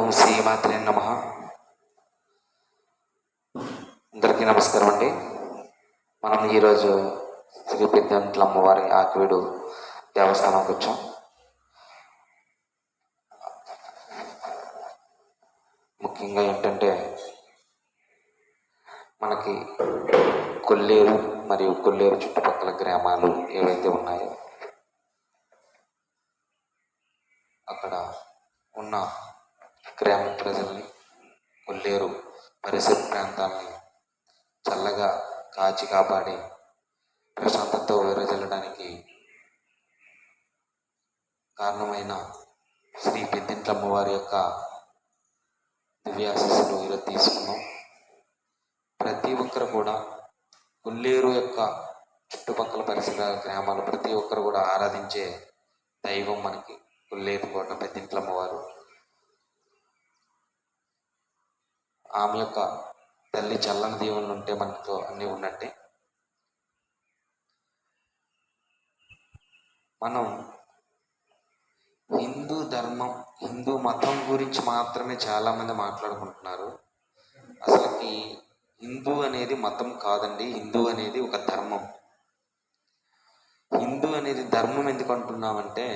ఓం శ్రీమాత్రే నమః. అందరికీ నమస్కారం అండి. మనం ఈరోజు శ్రీ పెద్దంట్ల అమ్మవారి ఆకివీడు దేవస్థానంకి వచ్చాం. ముఖ్యంగా ఏంటంటే మనకి కొల్లేరు మరియు కొల్లేరు చుట్టుపక్కల గ్రామాలు ఏవైతే ఉన్నాయో అక్కడ ఉన్న గ్రామ ప్రజల్ని, కొల్లేరు పరిసర ప్రాంతాలని చల్లగా కాచి కాపాడి ప్రశాంతతతో విరజల్లడానికి కారణమైన శ్రీ పెద్దింట్ల అమ్మవారి యొక్క దివ్యాశీస్సులు ఈరోజు తీసుకున్నాం. ప్రతి ఒక్కరు కూడా కొల్లేరు యొక్క చుట్టుపక్కల పరిసర గ్రామాలు ప్రతి ఒక్కరు కూడా ఆరాధించే దైవం మనకి కొల్లేరు కోట పెద్దింట్ల అమ్మవారు. ఆమె యొక్క తల్లి చల్లని దీవెనలు ఉంటే మనతో అన్నీ ఉన్నట్టే. మనం హిందూ మతం గురించి మాత్రమే చాలామంది మాట్లాడుకుంటున్నారు. అసలుకి హిందూ అనేది మతం కాదండి, హిందూ అనేది ఒక ధర్మం. హిందూ అనేది ధర్మం ఎందుకు అంటున్నామంటే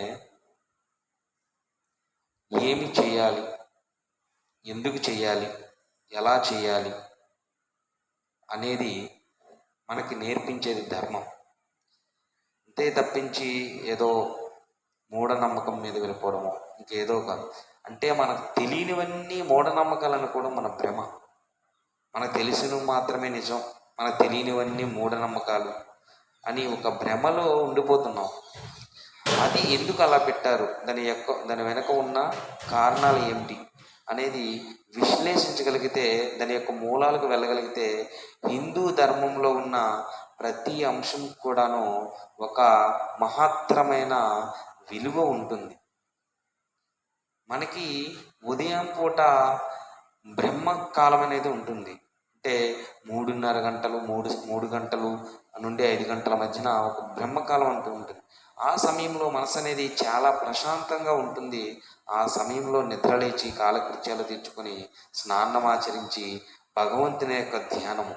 ఏమి చేయాలి, ఎందుకు చేయాలి, ఎలా చేయాలి అనేది మనకి నేర్పించేది ధర్మం. అంతే తప్పించి ఏదో మూఢనమ్మకం మీద వెళ్ళిపోవడము ఇంకేదో కాదు. అంటే మనకు తెలియనివన్నీ మూఢనమ్మకాలను కూడా మన భ్రమ. మనకు తెలిసినవి మాత్రమే నిజం, మనకు తెలియనివన్నీ మూఢనమ్మకాలు అని ఒక భ్రమలో ఉండిపోతున్నాం. అది ఎందుకు అలా పెట్టారు, దాని వెనక ఉన్న కారణాలు ఏమిటి అనేది విశ్లేషించగలిగితే, దాని యొక్క మూలాలకు వెళ్ళగలిగితే హిందూ ధర్మంలో ఉన్న ప్రతి అంశం కూడాను ఒక మహత్తరమైన విలువ ఉంటుంది. మనకి ఉదయం పూట బ్రహ్మకాలం అనేది ఉంటుంది. అంటే 3:30 గంటలు 3 గంటలు నుండి 5 గంటల మధ్యన ఒక బ్రహ్మకాలం అంటూ ఉంటుంది. ఆ సమయంలో మనసు అనేది చాలా ప్రశాంతంగా ఉంటుంది. ఆ సమయంలో నిద్రలేచి కాలకృత్యాలు తీర్చుకొని స్నానం ఆచరించి భగవంతుని యొక్క ధ్యానం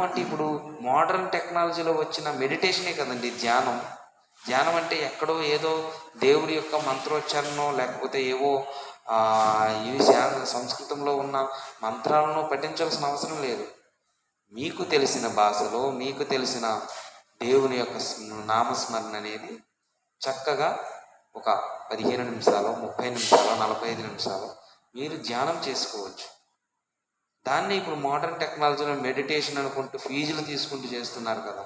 అంటే ఇప్పుడు మోడర్న్ టెక్నాలజీలో వచ్చిన మెడిటేషనే కదండి ధ్యానం. ధ్యానం అంటే ఎక్కడో ఏదో దేవుడి యొక్క మంత్రోచ్చారణో లేకపోతే ఏవో ఇవి సంస్కృతంలో ఉన్న మంత్రాలను పఠించాల్సిన అవసరం లేదు. మీకు తెలిసిన భాషలో మీకు తెలిసిన దేవుని యొక్క నామస్మరణ అనేది చక్కగా ఒక 15 నిమిషాలు 30 నిమిషాలు 45 నిమిషాలు మీరు ధ్యానం చేసుకోవచ్చు. దాన్ని ఇప్పుడు మోడర్న్ టెక్నాలజీలో మెడిటేషన్ అనుకుంటూ ఫీజులు తీసుకుంటూ చేస్తున్నారు కదా.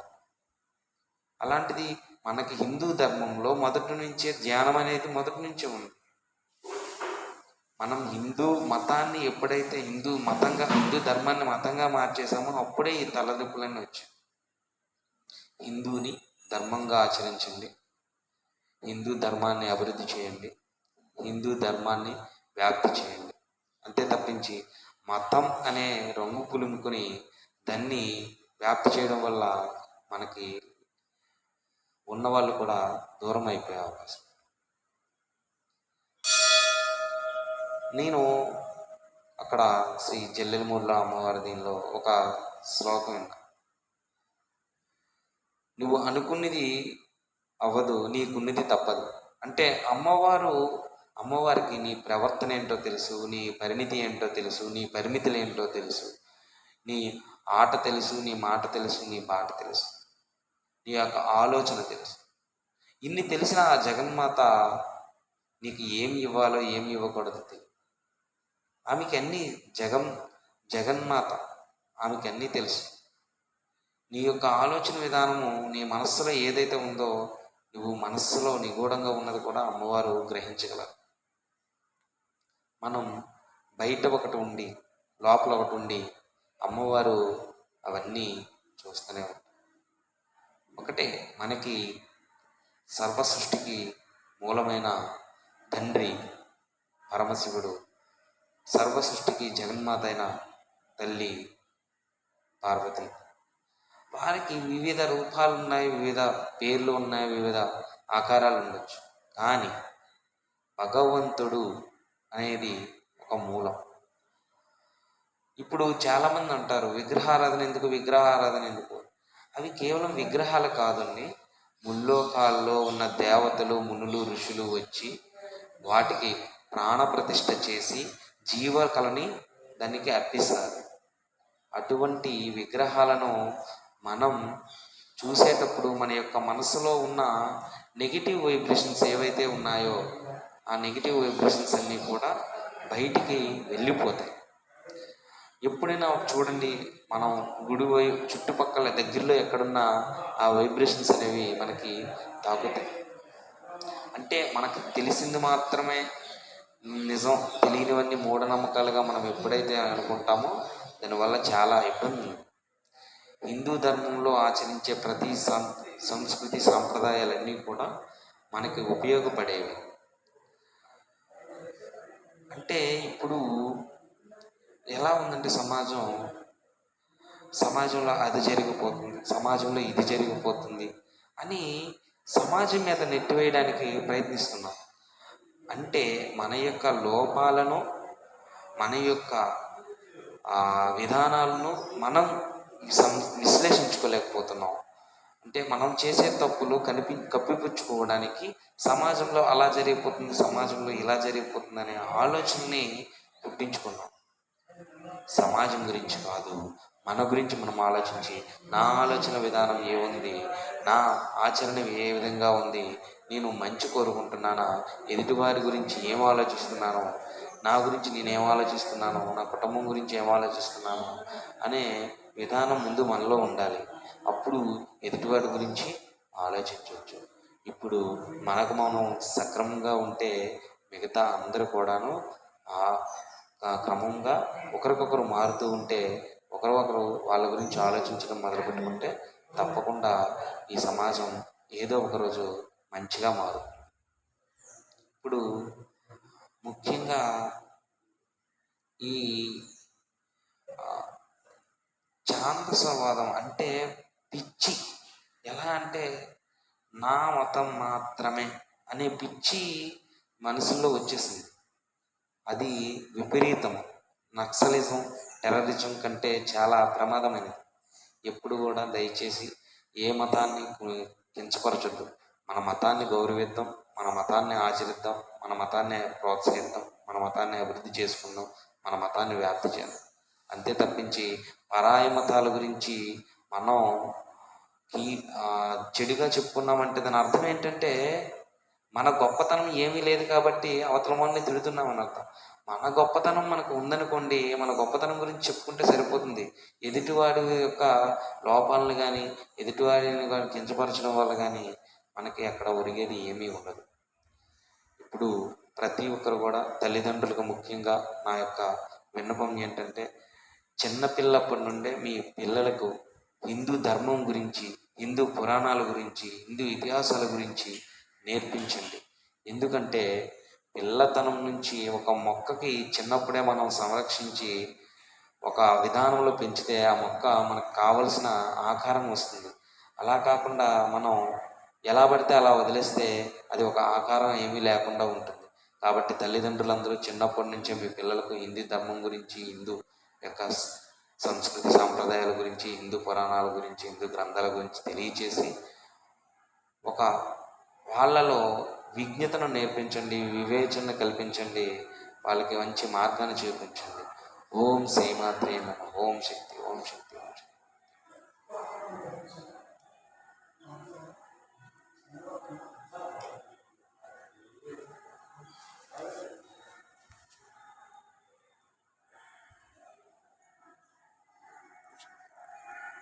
అలాంటిది మనకి హిందూ ధర్మంలో మొదటి నుంచే ధ్యానం అనేది మొదటి నుంచే ఉంది. మనం హిందూ మతాన్ని ఎప్పుడైతే హిందూ ధర్మాన్ని మతంగా మార్చేసామో అప్పుడే ఈ తలదిప్పులన్నీ వచ్చాయి. హిందూని ధర్మంగా ఆచరించండి, హిందూ ధర్మాన్ని అభివృద్ధి చేయండి, హిందూ ధర్మాన్ని వ్యాప్తి చేయండి. అంతే తప్పించి మతం అనే రంగు పులుముకొని దాన్ని వ్యాప్తి చేయడం వల్ల మనకి ఉన్నవాళ్ళు కూడా దూరం అయిపోయే అవకాశం. నేను అక్కడ శ్రీ జల్లెలమూరులో అమ్మవారి దీనిలో ఒక శ్లోకం విన్నా. నువ్వు అనుకున్నది అవ్వదు, నీకున్నది తప్పదు. అంటే అమ్మవారికి నీ ప్రవర్తన ఏంటో తెలుసు, నీ పరిణితి ఏంటో తెలుసు, నీ పరిమితులు ఏంటో తెలుసు, నీ ఆట తెలుసు, నీ మాట తెలుసు, నీ బాట తెలుసు, నీ యొక్క ఆలోచన తెలుసు. ఇన్ని తెలిసిన ఆ జగన్మాత నీకు ఏమి ఇవ్వాలో ఏమి ఇవ్వకూడదు తెలియదు. ఆమెకి అన్నీ జగన్మాత ఆమెకి అన్నీ తెలుసు. నీ యొక్క ఆలోచన విధానము, నీ మనస్సులో ఏదైతే ఉందో, నువ్వు మనస్సులో నిగూఢంగా ఉన్నది కూడా అమ్మవారు గ్రహించగలరు. మనం బయట ఒకటి ఉండి లోపల ఒకటి ఉండి అమ్మవారు అవన్నీ చూస్తూనే ఉంటారు. ఒకటే మనకి సర్వ సృష్టికి మూలమైన తండ్రి పరమశివుడు, సర్వ సృష్టికి జగన్మాత అయిన తల్లి పార్వతి. వారికి వివిధ రూపాలు ఉన్నాయి, వివిధ పేర్లు ఉన్నాయి, వివిధ ఆకారాలు ఉండొచ్చు. కానీ భగవంతుడు అనేది ఒక మూలం. ఇప్పుడు చాలామంది అంటారు విగ్రహారాధన ఎందుకు, విగ్రహారాధన ఎందుకు. అవి కేవలం విగ్రహాలు కాదండి. ముల్లోకాల్లో ఉన్న దేవతలు, మునులు, ఋషులు వచ్చి వాటికి ప్రాణప్రతిష్ఠ చేసి జీవకళని దానికి అర్పిస్తారు. అటువంటి విగ్రహాలను మనం చూసేటప్పుడు మన యొక్క మనసులో ఉన్న నెగిటివ్ వైబ్రేషన్స్ ఏవైతే ఉన్నాయో ఆ నెగిటివ్ వైబ్రేషన్స్ అన్నీ కూడా బయటికి వెళ్ళిపోతాయి. ఎప్పుడైనా చూడండి, మనం గుడి చుట్టుపక్కల దగ్గరలో ఎక్కడున్నా ఆ వైబ్రేషన్స్ అనేవి మనకి తాకుతాయి. అంటే మనకు తెలిసింది మాత్రమే నిజం, తెలియనివన్నీ మూఢనమ్మకాలుగా మనం ఎప్పుడైతే అనుకుంటామో దానివల్ల చాలా ఇబ్బంది ఉంది. హిందూ ధర్మంలో ఆచరించే ప్రతి సంస్కృతి సాంప్రదాయాలన్నీ కూడా మనకి ఉపయోగపడేవి. అంటే ఇప్పుడు ఎలా ఉందంటే సమాజంలో అది జరిగిపోతుంది, సమాజంలో ఇది జరిగిపోతుంది అని సమాజం మీద నెట్టివేయడానికి ప్రయత్నిస్తున్నాం. అంటే మన యొక్క లోపాలను, మన యొక్క విధానాలను మనం విశ్లేషించుకోలేకపోతున్నాం. అంటే మనం చేసే తప్పులు కప్పిపుచ్చుకోవడానికి సమాజంలో అలా జరిగిపోతుంది, సమాజంలో ఇలా జరిగిపోతుంది అనే ఆలోచనని పుట్టించుకున్నాం. సమాజం గురించి కాదు, మన గురించి మనం ఆలోచించి నా ఆలోచన విధానం ఏముంది, నా ఆచరణ ఏ విధంగా ఉంది, నేను మంచి కోరుకుంటున్నానా, ఎదుటివారి గురించి ఏం ఆలోచిస్తున్నాను, నా గురించి నేను ఏం ఆలోచిస్తున్నాను, నా కుటుంబం గురించి ఏం ఆలోచిస్తున్నాను అనే విధానం ముందు మనలో ఉండాలి. అప్పుడు ఎదుటివాడి గురించి ఆలోచించవచ్చు. ఇప్పుడు మనకు మనం సక్రమంగా ఉంటే మిగతా అందరూ కూడాను క్రమంగా ఒకరికొకరు మారుతూ ఉంటే, ఒకరు వాళ్ళ గురించి ఆలోచించడం మొదలుపెట్టుకుంటే తప్పకుండా ఈ సమాజం ఏదో ఒకరోజు మంచిగా మారుతుంది. ఇప్పుడు ముఖ్యంగా ఈ ఛాందసవాదం అంటే పిచ్చి. ఎలా అంటే నా మతం మాత్రమే అనే పిచ్చి మనసులో వచ్చేసింది. అది విపరీతం. నక్సలిజం, టెర్రరిజం కంటే చాలా ప్రమాదమైనది. ఎప్పుడు కూడా దయచేసి ఏ మతాన్ని కించపరచొద్దు. మన మతాన్ని గౌరవిద్దాం, మన మతాన్ని ఆచరిద్దాం, మన మతాన్ని ప్రోత్సహిద్దాం, మన మతాన్ని అభివృద్ధి చేసుకుందాం, మన మతాన్ని వ్యాప్తి చేద్దాం. అంతే తప్పించి పరాయి మతాల గురించి మనం చెడుగా చెప్పుకున్నామంటే దాని అర్థం ఏంటంటే మన గొప్పతనం ఏమీ లేదు కాబట్టి అవతల వాళ్ళని తిడుతున్నామని అర్థం. మన గొప్పతనం మనకు ఉందనుకోండి, మన గొప్పతనం గురించి చెప్పుకుంటే సరిపోతుంది. ఎదుటివాడి యొక్క లోపాలను కానీ, ఎదుటివాడిని కానీ కించపరచడం వల్ల కానీ మనకి అక్కడ ఒరిగేది ఏమీ ఉండదు. ఇప్పుడు ప్రతి ఒక్కరు కూడా తల్లిదండ్రులకు ముఖ్యంగా నా యొక్క విన్నపం ఏంటంటే, చిన్నపిల్లప్పటి నుండే మీ పిల్లలకు హిందూ ధర్మం గురించి, హిందూ పురాణాల గురించి, హిందూ ఇతిహాసాల గురించి నేర్పించండి. ఎందుకంటే పిల్లతనం నుంచి ఒక మొక్కకి చిన్నప్పుడే మనం సంరక్షించి ఒక విధానంలో పెంచితే ఆ మొక్క మనకు కావలసిన ఆకారం వస్తుంది. అలా కాకుండా మనం ఎలా పడితే అలా వదిలేస్తే అది ఒక ఆకారం ఏమీ లేకుండా ఉంటుంది. కాబట్టి తల్లిదండ్రులందరూ చిన్నప్పటి నుంచే మీ పిల్లలకు హిందూ ధర్మం గురించి, హిందూ యొక్క సంస్కృతి సాంప్రదాయాల గురించి, హిందూ పురాణాల గురించి, హిందూ గ్రంథాల గురించి తెలియచేసి ఒక వాళ్ళలో విజ్ఞతను నేర్పించండి, వివేచన కల్పించండి, వాళ్ళకి మంచి మార్గాన్ని చూపించండి. ఓం శ్రీమాత్రే నమః. ఓం శక్తి, ఓం శక్తి, ఓం శక్తి.